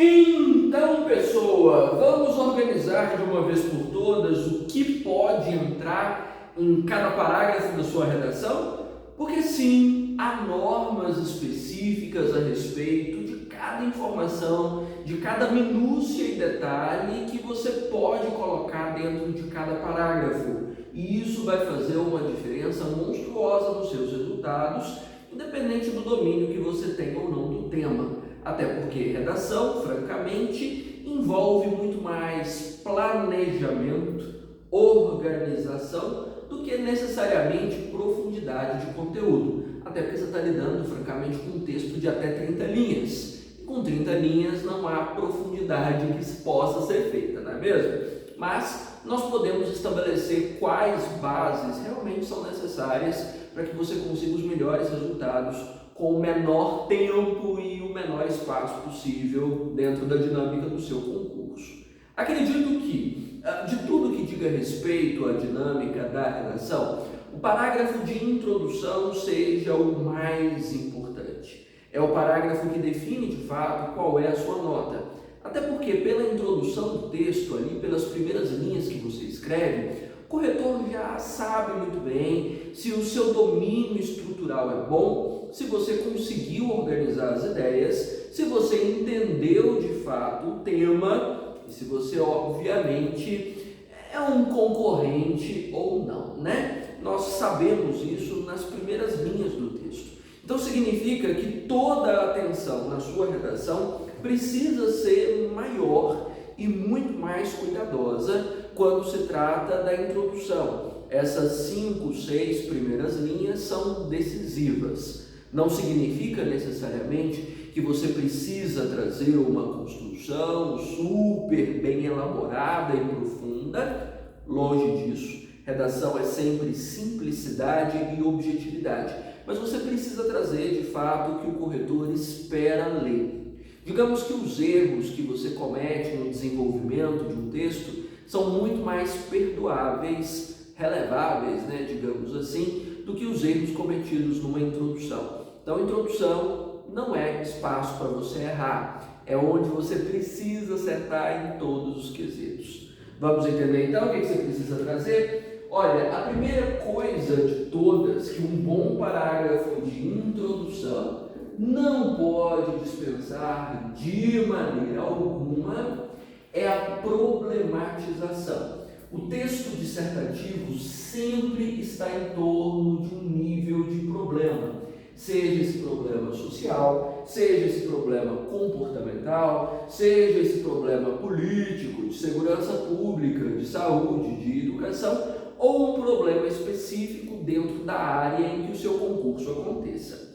Então, pessoa, vamos organizar de uma vez por todas o que pode entrar em cada parágrafo da sua redação? Porque sim, há normas específicas a respeito de cada informação, de cada minúcia e detalhe que você pode colocar dentro de cada parágrafo. E isso vai fazer uma diferença monstruosa nos seus resultados, independente do domínio que você tem ou não do tema. Até porque redação, francamente, envolve muito mais planejamento, organização, do que necessariamente profundidade de conteúdo. Até porque você está lidando, francamente, com um texto de até 30 linhas. E com 30 linhas não há profundidade que possa ser feita, não é mesmo? Mas nós podemos estabelecer quais bases realmente são necessárias para que você consiga os melhores resultados com o menor tempo e o menor espaço possível dentro da dinâmica do seu concurso. Acredito que, de tudo que diga respeito à dinâmica da redação, o parágrafo de introdução seja o mais importante. É o parágrafo que define, de fato, qual é a sua nota. Até porque, pela introdução do texto, ali, pelas primeiras linhas que você escreve, o corretor já sabe muito bem se o seu domínio estrutural é bom, se você conseguiu organizar as ideias, se você entendeu de fato o tema e se você, obviamente, é um concorrente ou não, né? Nós sabemos isso nas primeiras linhas do texto. Então significa que toda a atenção na sua redação precisa ser maior e muito mais cuidadosa quando se trata da introdução. Essas 5, 6 primeiras linhas são decisivas. Não significa necessariamente que você precisa trazer uma construção super bem elaborada e profunda. Longe disso. Redação é sempre simplicidade e objetividade. Mas você precisa trazer, de fato, o que o corretor espera ler. Digamos que os erros que você comete no desenvolvimento de um texto são muito mais perdoáveis, releváveis, né, digamos assim, do que os erros cometidos numa introdução. Então, introdução não é espaço para você errar, é onde você precisa acertar em todos os quesitos. Vamos entender então o que você precisa trazer? Olha, a primeira coisa de todas que um bom parágrafo de introdução não pode dispensar de maneira alguma é a problematização. O texto dissertativo sempre está em torno de um nível de problema, seja esse problema social, seja esse problema comportamental, seja esse problema político, de segurança pública, de saúde, de educação, ou um problema específico dentro da área em que o seu concurso aconteça.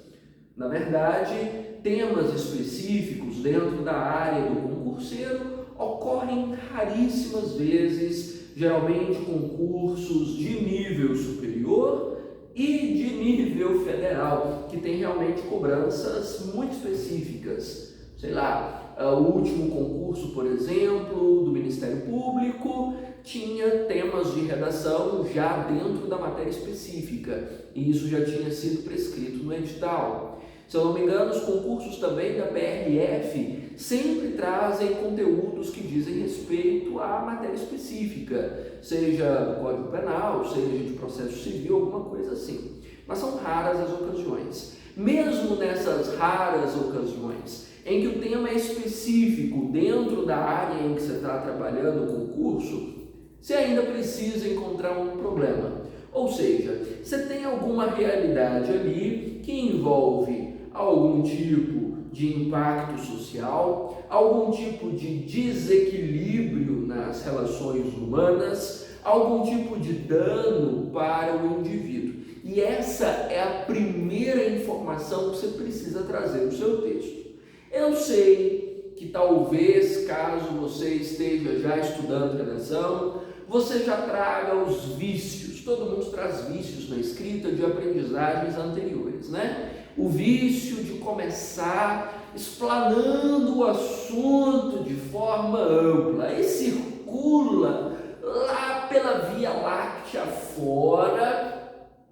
Na verdade, temas específicos dentro da área do concurseiro ocorrem raríssimas vezes, geralmente concursos de nível superior e de nível federal, que tem realmente cobranças muito específicas. Sei lá, o último concurso, por exemplo, do Ministério Público, tinha temas de redação já dentro da matéria específica, e isso já tinha sido prescrito no edital. Se eu não me engano, os concursos também da PRF sempre trazem conteúdos que dizem respeito à matéria específica, seja do Código Penal, seja de processo civil, alguma coisa assim. Mas são raras as ocasiões. Mesmo nessas raras ocasiões em que o tema é específico dentro da área em que você está trabalhando o concurso, você ainda precisa encontrar um problema. Ou seja, você tem alguma realidade ali que envolve algum tipo de impacto social, algum tipo de desequilíbrio nas relações humanas, algum tipo de dano para o indivíduo. E essa é a primeira informação que você precisa trazer no seu texto. Eu sei que talvez, caso você esteja já estudando redação, você já traga os vícios. Todo mundo traz vícios na escrita de aprendizagens anteriores, né? O vício de começar explanando o assunto de forma ampla e circula lá pela Via Láctea fora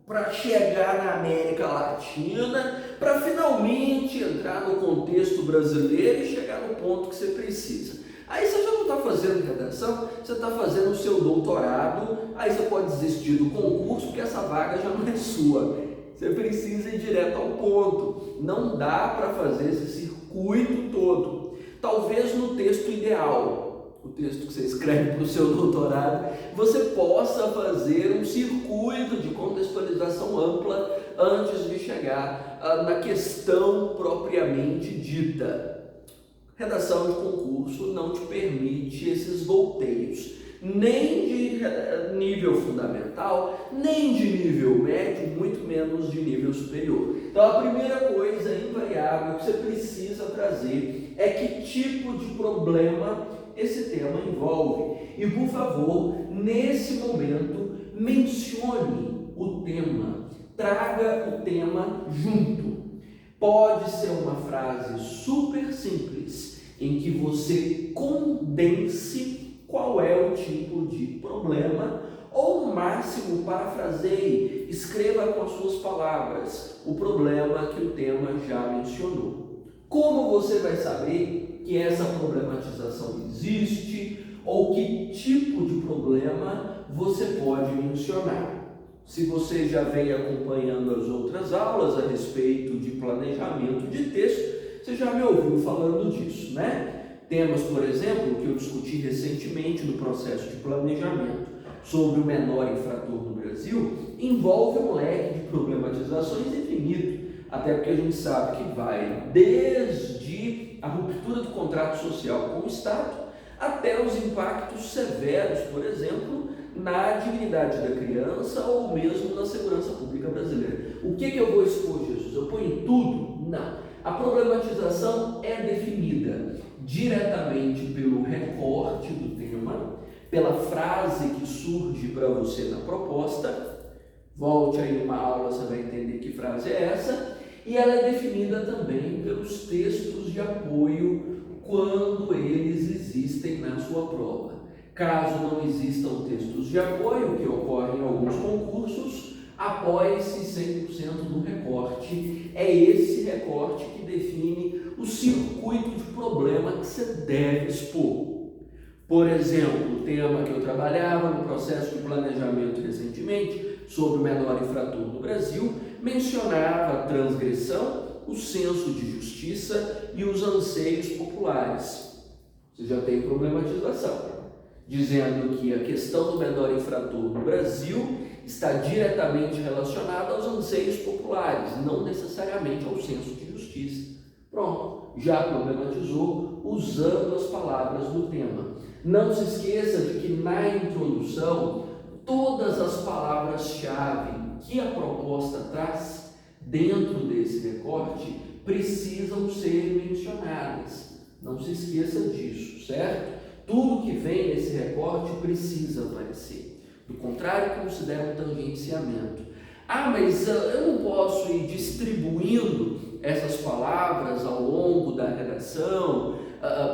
para chegar na América Latina, para finalmente entrar no contexto brasileiro e chegar no ponto que você precisa. Aí você já não está fazendo redação, você está fazendo o seu doutorado, aí você pode desistir do concurso porque essa vaga já não é sua. Você precisa ir direto ao ponto. Não dá para fazer esse circuito todo. Talvez no texto ideal, o texto que você escreve para o seu doutorado, você possa fazer um circuito de contextualização ampla antes de chegar na questão propriamente dita. Redação de concurso não te permite esses volteios, nem de nível fundamental, nem de nível médio, muito menos de nível superior. Então a primeira coisa invariável que você precisa trazer é que tipo de problema esse tema envolve. E por favor, nesse momento, mencione o tema, traga o tema junto. Pode ser uma frase super simples, em que você condense qual é o tipo de problema, ou no máximo parafraseie, escreva com as suas palavras o problema que o tema já mencionou. Como você vai saber que essa problematização existe, ou que tipo de problema você pode mencionar? Se você já vem acompanhando as outras aulas a respeito de planejamento de texto, você já me ouviu falando disso, né? Temas, por exemplo, que eu discuti recentemente no processo de planejamento sobre o menor infrator no Brasil, envolve um leque de problematizações infinito, até porque a gente sabe que vai desde a ruptura do contrato social com o Estado até os impactos severos, por exemplo, na dignidade da criança ou mesmo na segurança pública brasileira. O que eu vou expor, Jesus? Eu ponho tudo? Não. A problematização é definida diretamente pelo recorte do tema, pela frase que surge para você na proposta. Volte aí numa aula, você vai entender que frase é essa. E ela é definida também pelos textos de apoio quando eles existem na sua prova. Caso não existam textos de apoio, que ocorrem em alguns concursos, apoie-se 100% do recorte. É esse recorte que define o circuito de problema que você deve expor. Por exemplo, o tema que eu trabalhava no processo de planejamento recentemente, sobre o menor infrator no Brasil, mencionava a transgressão, o senso de justiça e os anseios populares. Você já tem problematização, dizendo que a questão do menor infrator no Brasil está diretamente relacionada aos anseios populares, não necessariamente ao senso de justiça. Pronto, já problematizou usando as palavras do tema. Não se esqueça de que na introdução, todas as palavras-chave que a proposta traz dentro desse recorte precisam ser mencionadas. Não se esqueça disso, certo? Tudo que vem nesse recorte precisa aparecer. Do contrário, considera um tangenciamento. Mas eu não posso ir distribuindo essas palavras ao longo da redação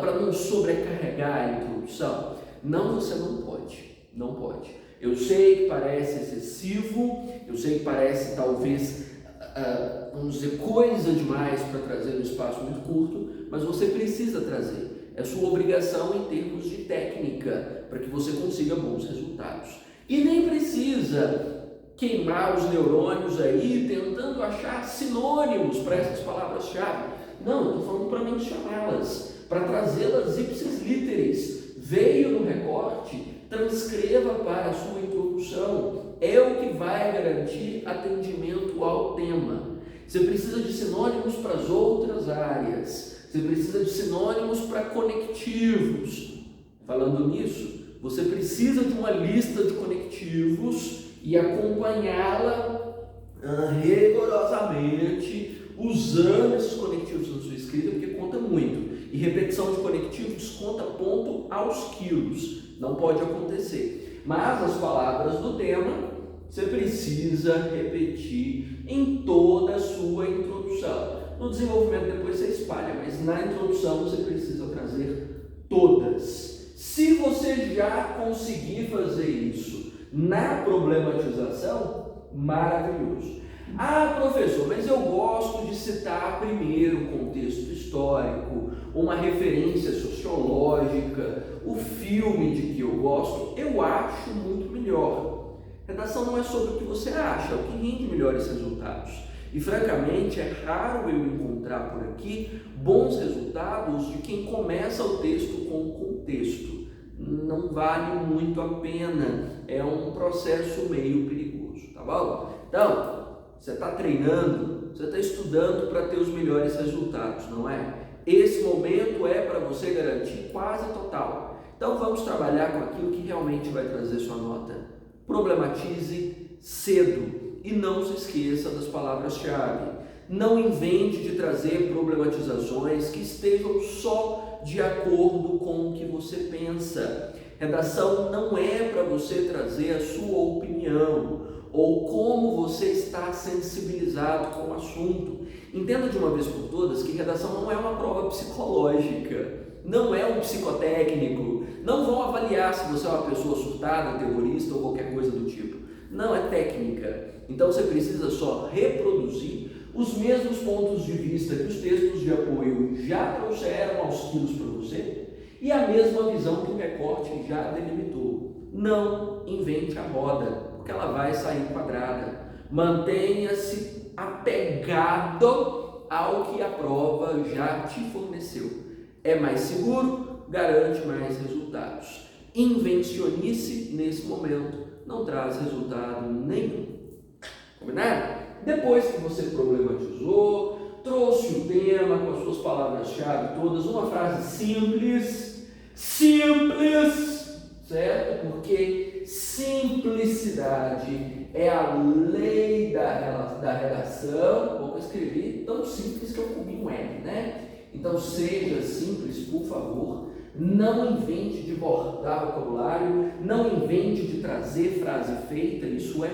para não sobrecarregar a introdução? Não, você não pode. Não pode. Eu sei que parece excessivo, eu sei que parece talvez, vamos dizer, coisa demais para trazer um espaço muito curto, mas você precisa trazer. É sua obrigação em termos de técnica, para que você consiga bons resultados. E nem precisa queimar os neurônios aí, tentando achar sinônimos para essas palavras-chave. Não, eu estou falando para mencioná-las, para trazê-las ipsis literis. Veio no recorte, transcreva para a sua introdução. É o que vai garantir atendimento ao tema. Você precisa de sinônimos para as outras áreas. Você precisa de sinônimos para conectivos. Falando nisso, você precisa de uma lista de conectivos e acompanhá-la rigorosamente, usando esses conectivos na sua escrita, porque conta muito. E repetição de conectivos conta ponto aos quilos. Não pode acontecer. Mas as palavras do tema você precisa repetir em toda a sua introdução. No desenvolvimento depois você espalha, mas na introdução você precisa trazer todas. Se você já conseguir fazer isso na problematização, maravilhoso. Ah, professor, mas eu gosto de citar primeiro o contexto histórico, uma referência sociológica, o filme de que eu gosto. Eu acho muito melhor. Redação não é sobre o que você acha, é o que rende melhores resultados. E francamente é raro eu encontrar por aqui bons resultados de quem começa o texto com o contexto. Não vale muito a pena, é um processo meio perigoso, tá bom? Então, você está treinando, você está estudando para ter os melhores resultados, não é? Esse momento é para você garantir quase total. Então vamos trabalhar com aquilo que realmente vai trazer sua nota. Problematize cedo e não se esqueça das palavras-chave. Não invente de trazer problematizações que estejam só de acordo com o que você pensa. Redação não é para você trazer a sua opinião ou como você está sensibilizado com o assunto. Entenda de uma vez por todas que redação não é uma prova psicológica, não é um psicotécnico, não vão avaliar se você é uma pessoa surtada, terrorista ou qualquer coisa do tipo. Não, é técnica. Então você precisa só reproduzir os mesmos pontos de vista que os textos de apoio já trouxeram aos quilos para você e a mesma visão que o recorte já delimitou. Não invente a roda, porque ela vai sair quadrada. Mantenha-se apegado ao que a prova já te forneceu. É mais seguro, garante mais resultados. Invencionice nesse momento não traz resultado nenhum. Combinado? Depois que você problematizou, trouxe o tema com as suas palavras-chave todas, uma frase simples, certo? Porque simplicidade é a lei da redação. Vou escrever tão simples que eu comi um L, né? Então seja simples, por favor. Não invente de bordar vocabulário, não invente de trazer frase feita, isso é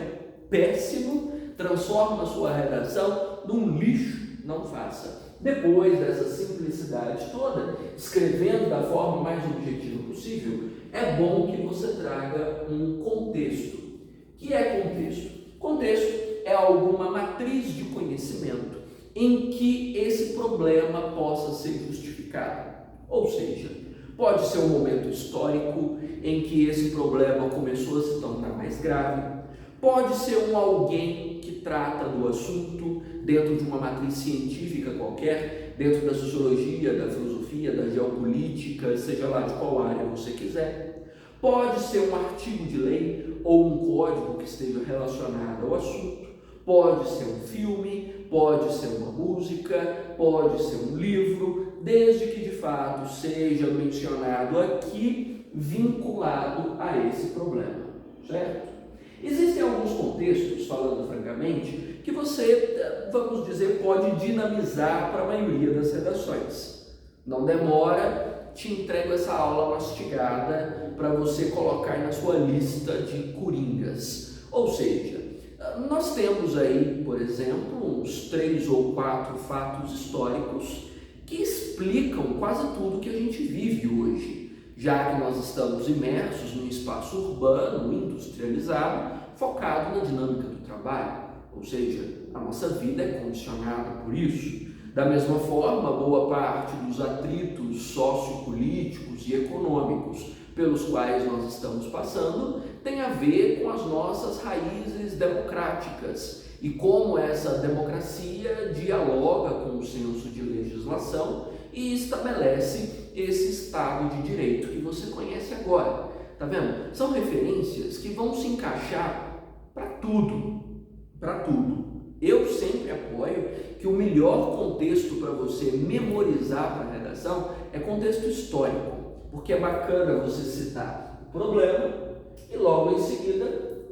péssimo. Transforma a sua redação num lixo, não faça. Depois dessa simplicidade toda, escrevendo da forma mais objetiva possível, é bom que você traga um contexto. O que é contexto? Contexto é alguma matriz de conhecimento em que esse problema possa ser justificado. Ou seja, pode ser um momento histórico em que esse problema começou a se tornar mais grave, pode ser um alguém que trata do assunto dentro de uma matriz científica qualquer, dentro da sociologia, da filosofia, da geopolítica, seja lá de qual área você quiser. Pode ser um artigo de lei ou um código que esteja relacionado ao assunto. Pode ser um filme, pode ser uma música, pode ser um livro, desde que de fato seja mencionado aqui, vinculado a esse problema, certo? Existem alguns contextos, falando francamente, que você, vamos dizer, pode dinamizar para a maioria das redações. Não demora, te entrego essa aula mastigada para você colocar na sua lista de coringas. Ou seja, nós temos aí, por exemplo, uns 3 ou 4 fatos históricos que explicam quase tudo que a gente vive hoje, já que nós estamos imersos num espaço urbano, industrializado, focado na dinâmica do trabalho, ou seja, a nossa vida é condicionada por isso. Da mesma forma, boa parte dos atritos sociopolíticos e econômicos pelos quais nós estamos passando tem a ver com as nossas raízes democráticas e como essa democracia dialoga com o senso de legislação e estabelece esse Estado de Direito que você conhece agora. Tá vendo? São referências que vão se encaixar para tudo, para tudo. Eu sempre apoio que o melhor contexto para você memorizar para a redação é contexto histórico, porque é bacana você citar o problema e logo em seguida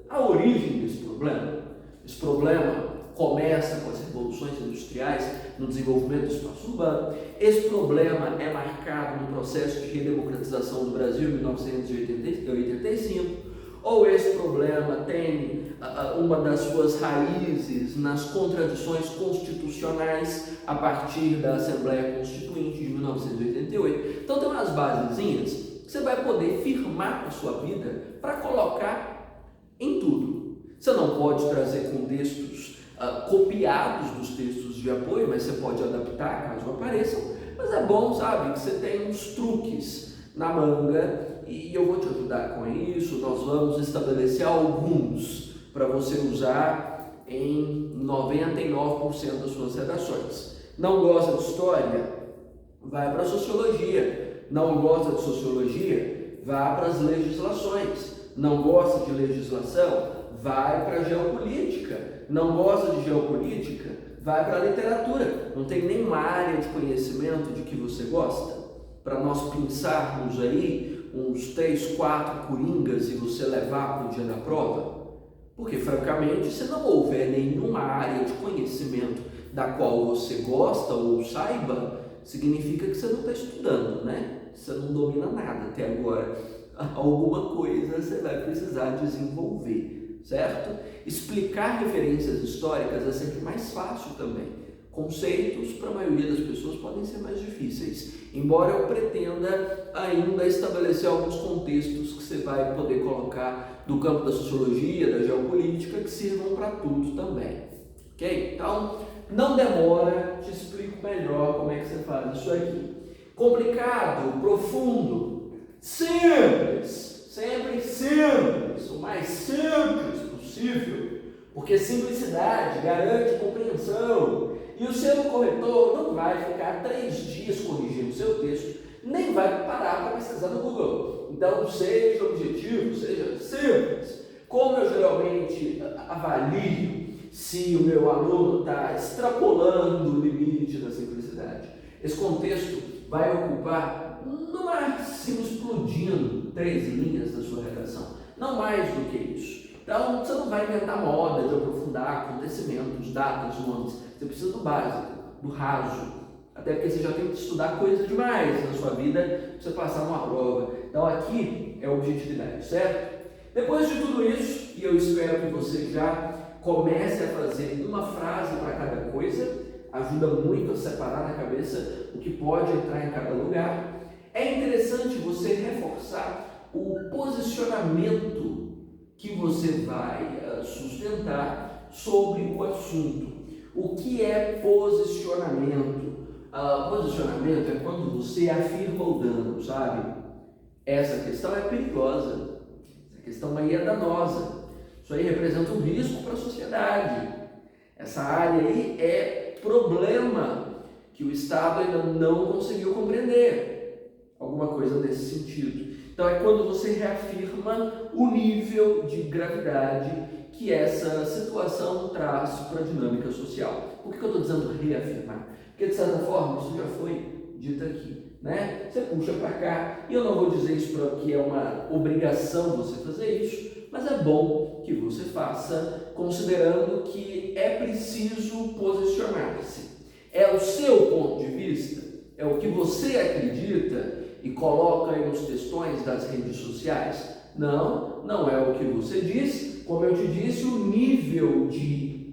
a origem desse problema. Esse problema começa com as revoluções industriais no desenvolvimento do espaço urbano. Esse problema é marcado no processo de redemocratização do Brasil em 1985, ou esse problema tem uma das suas raízes nas contradições constitucionais a partir da Assembleia Constituinte de 1988. Então tem umas basezinhas que você vai poder firmar a sua vida para colocar em tudo. Você não pode trazer contextos copiados dos textos de apoio, mas você pode adaptar caso apareçam. Mas é bom, sabe, que você tem uns truques na manga e eu vou te ajudar com isso. Nós vamos estabelecer alguns para você usar em 99% das suas redações. Não gosta de história? Vai para a sociologia. Não gosta de sociologia? Vá para as legislações. Não gosta de legislação? Vai para a geopolítica. Não gosta de geopolítica? Vai para a literatura. Não tem nenhuma área de conhecimento de que você gosta? Para nós pensarmos aí uns 3, 4 coringas e você levar para o dia da prova? Porque, francamente, se não houver nenhuma área de conhecimento da qual você gosta ou saiba, significa que você não está estudando, né? Você não domina nada até agora. Alguma coisa você vai precisar desenvolver, certo? Explicar referências históricas é sempre mais fácil também. Conceitos, para a maioria das pessoas, podem ser mais difíceis, embora eu pretenda ainda estabelecer alguns contextos que você vai poder colocar do campo da sociologia, da geopolítica, que sirvam para tudo também, ok? Então, não demora, te explico melhor como é que você faz isso aqui. Complicado, profundo, simples, sempre simples, o mais simples possível, porque simplicidade garante compreensão. E o seu corretor não vai ficar 3 dias corrigindo o seu texto, nem vai parar para pesquisar no Google. Então, seja objetivo, seja simples. Como eu geralmente avalio se o meu aluno está extrapolando o limite da simplicidade? Esse contexto vai ocupar, no máximo, explodindo 3 linhas da sua redação. Não mais do que isso. Então, você não vai inventar moda de aprofundar acontecimentos, datas, nomes. Você precisa do básico, do raso. Até porque você já tem que estudar coisa demais na sua vida para você passar numa prova. Então, aqui é objetividade, certo? Depois de tudo isso, e eu espero que você já comece a fazer uma frase para cada coisa, ajuda muito a separar na cabeça o que pode entrar em cada lugar. É interessante você reforçar o posicionamento que você vai sustentar sobre o assunto. O que é posicionamento? Posicionamento é quando você afirma o dano, sabe? Essa questão é perigosa, essa questão aí é danosa, isso aí representa um risco para a sociedade. Essa área aí é problema que o Estado ainda não conseguiu compreender, alguma coisa nesse sentido. Então é quando você reafirma o nível de gravidade que essa situação traz para a dinâmica social. Por que eu estou dizendo reafirmar? Porque, de certa forma, isso já foi dito aqui, né? Você puxa para cá, e eu não vou dizer isso porque é uma obrigação você fazer isso, mas é bom que você faça, considerando que é preciso posicionar-se. É o seu ponto de vista, é o que você acredita e coloca aí nos textões das redes sociais. Não é o que você diz. Como eu te disse, o nível de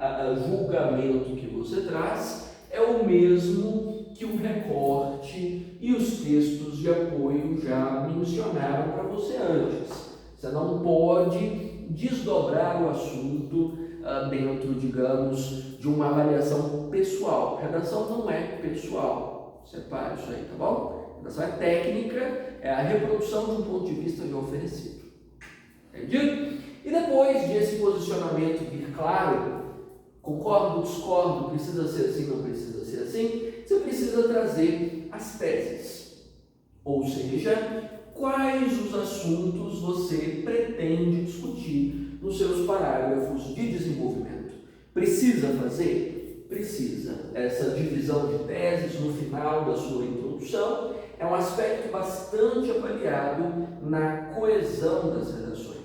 julgamento que você traz é o mesmo que o recorte e os textos de apoio já mencionaram para você antes. Você não pode desdobrar o assunto dentro, digamos, de uma avaliação pessoal. Redação não é pessoal. Separe isso aí, tá bom? Redação é técnica, é a reprodução de um ponto de vista já oferecido. Entendido? E depois desse posicionamento vir claro, concordo, discordo, precisa ser assim, não precisa ser assim, você precisa trazer as teses. Ou seja, quais os assuntos você pretende discutir nos seus parágrafos de desenvolvimento. Precisa fazer? Precisa. Essa divisão de teses no final da sua introdução é um aspecto bastante avaliado na coesão das redações.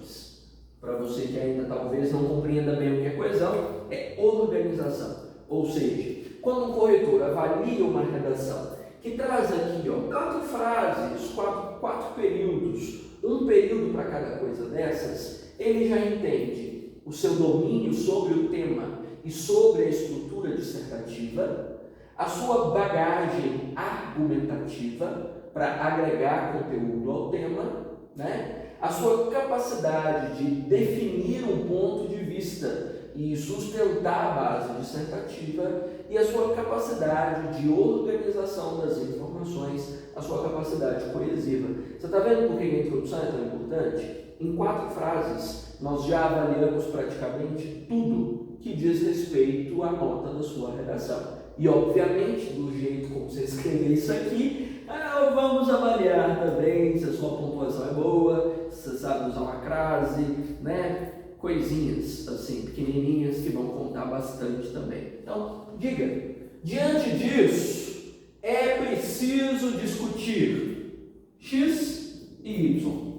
Para você que ainda talvez não compreenda bem o que é coesão, é organização. Ou seja, quando um corretor avalia uma redação que traz aqui 4 frases, 4 períodos, um período para cada coisa dessas, ele já entende o seu domínio sobre o tema e sobre a estrutura dissertativa, a sua bagagem argumentativa para agregar conteúdo ao tema, né? A sua capacidade de definir um ponto de vista e sustentar a base dissertativa e a sua capacidade de organização das informações, a sua capacidade coesiva. Você está vendo por que a introdução é tão importante? Em 4 frases, nós já avaliamos praticamente tudo que diz respeito à nota da sua redação. E, obviamente, do jeito como você escrever isso aqui, vamos avaliar também se a sua pontuação é boa, se você sabe usar uma crase, né? Coisinhas assim, pequenininhas que vão contar bastante também. Então, diga, diante disso, é preciso discutir X e Y.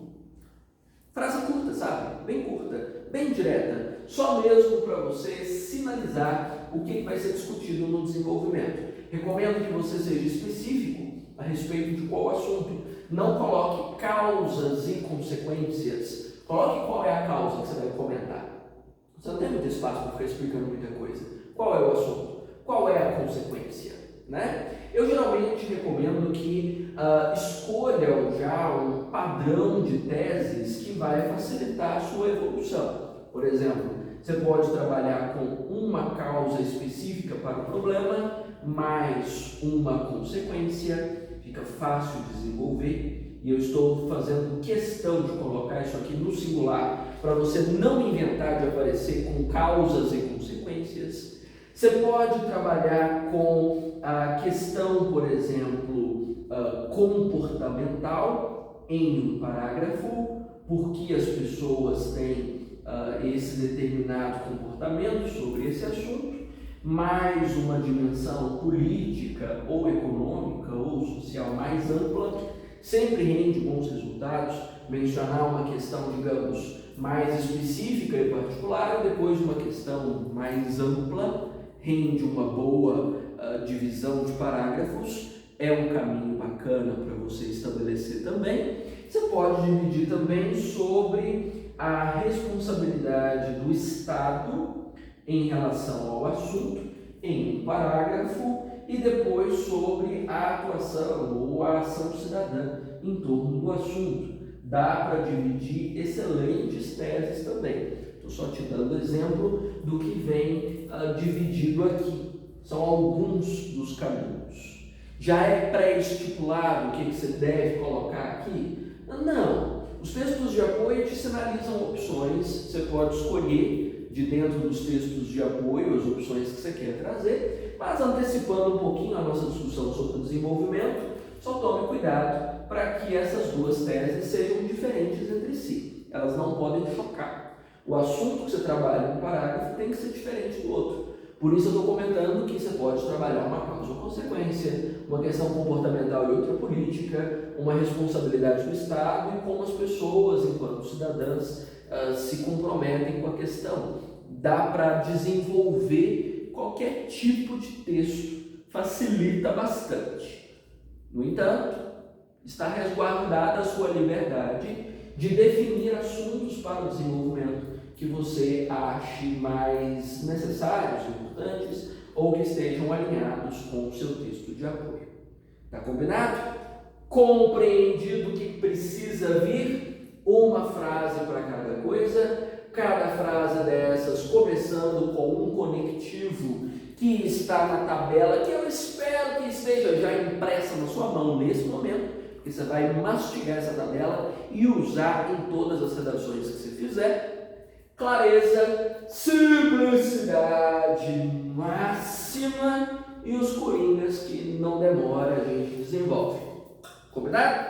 Frase curta, sabe? Bem curta, bem direta, só mesmo para você sinalizar o que vai ser discutido no desenvolvimento. Recomendo que você seja específico a respeito de qual assunto. Não coloque causas e consequências. Coloque qual é a causa que você vai comentar. Você não tem muito espaço para ficar explicando muita coisa. Qual é o assunto? Qual é a consequência? Né? Eu geralmente recomendo que escolham já um padrão de teses que vai facilitar a sua evolução. Por exemplo, você pode trabalhar com uma causa específica para o problema, mais uma consequência, fica fácil desenvolver. E eu estou fazendo questão de colocar isso aqui no singular, para você não inventar de aparecer com causas e consequências. Você pode trabalhar com a questão, por exemplo, comportamental em um parágrafo, porque as pessoas têm esse determinado comportamento sobre esse assunto, mais uma dimensão política ou econômica ou social mais ampla, sempre rende bons resultados. Mencionar uma questão, digamos, mais específica e particular, e depois uma questão mais ampla, rende uma boa divisão de parágrafos, é um caminho bacana para você estabelecer também. Você pode dividir também sobre a responsabilidade do Estado em relação ao assunto, em um parágrafo, e depois sobre a atuação ou a ação cidadã em torno do assunto. Dá para dividir excelentes teses também. Estou só te dando exemplo do que vem dividido aqui. São alguns dos caminhos. Já é pré-estipulado o que você deve colocar aqui? Não. Os textos de apoio te sinalizam opções. Você pode escolher de dentro dos textos de apoio as opções que você quer trazer, mas antecipando um pouquinho a nossa discussão sobre o desenvolvimento, só tome cuidado para que essas duas teses sejam diferentes entre si. Elas não podem chocar. O assunto que você trabalha no parágrafo tem que ser diferente do outro. Por isso eu estou comentando que você pode trabalhar uma causa ou consequência, uma questão comportamental e outra política, uma responsabilidade do Estado e como as pessoas, enquanto cidadãs, se comprometem com a questão. Dá para desenvolver qualquer tipo de texto, facilita bastante. No entanto, está resguardada a sua liberdade de definir assuntos para o desenvolvimento que você ache mais necessários, importantes, ou que estejam alinhados com o seu texto de apoio. Está combinado? Compreendido que precisa vir uma frase para cada coisa, cada frase dessas começando com um conectivo que está na tabela, que eu espero que esteja já impressa na sua mão nesse momento, porque você vai mastigar essa tabela e usar em todas as redações que você fizer. Clareza, simplicidade máxima e os coringas que não demora a gente desenvolve. Combinado?